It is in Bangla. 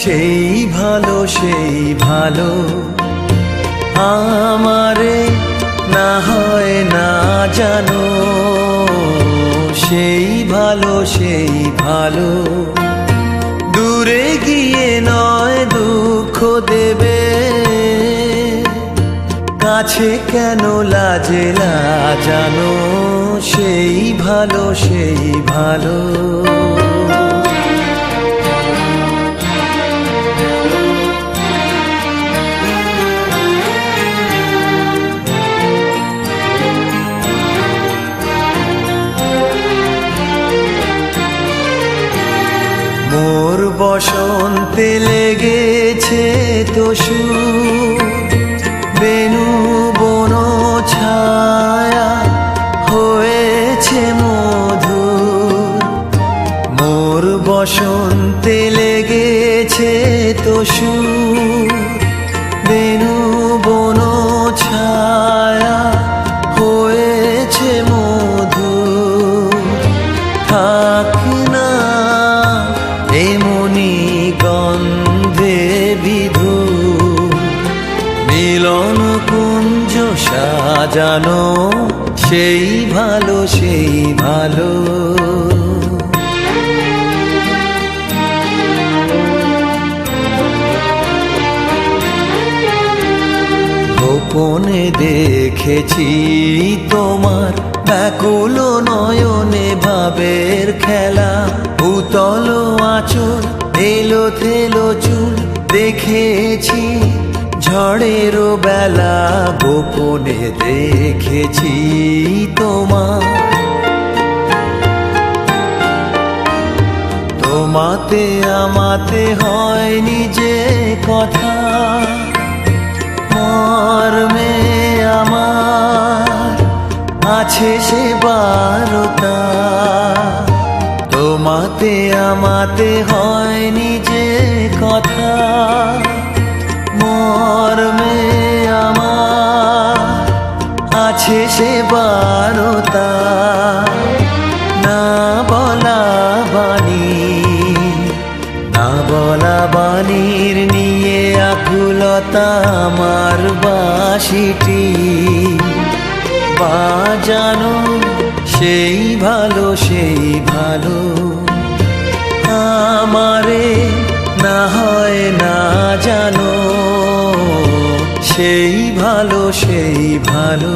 সেই ভালো সেই ভালো আমারে না হয় না জানো, সেই ভালো সেই ভালো দূরে গিয়ে নয় দুঃখ দেবে, কাছে কেন লাজে লাজানো, সেই ভালো সেই ভালো। মোর বসন্তে লেগেছে তোষু বেনু বন ছায়া হয়েছে মধুর, মোর বসন্তে লেগেছে তোষু বেনু বন ছায়া হয়েছে মধুর, থাক না এমনি গন্ধে বিধু, মিলন কুঞ্জ সাজানো, সেই ভালো সেই ভালো। গোপনে দেখেছি তোমার ব্যাকুল নয়নে ভাবের খেলা, উতল আঁচল এলো থেলো চুল দেখেছি ঝড়ের বেলা, গোপনে দেখেছি তোমার, তোমাতে আমাতে হয়নি যে কথা, মর্মে আমার আছে সে বারতা, তোমাতে আমাতে হয়নি যে কথা, মর্মে আমার আছে সে বারতা, না বলা বাণী না বলা বাণীর নিয়ে আকুলতা আমার বাঁশিটি বাজানো, সেই ভালো সেই ভালো আমারে না হয় না জানো, সেই ভালো সেই ভালো।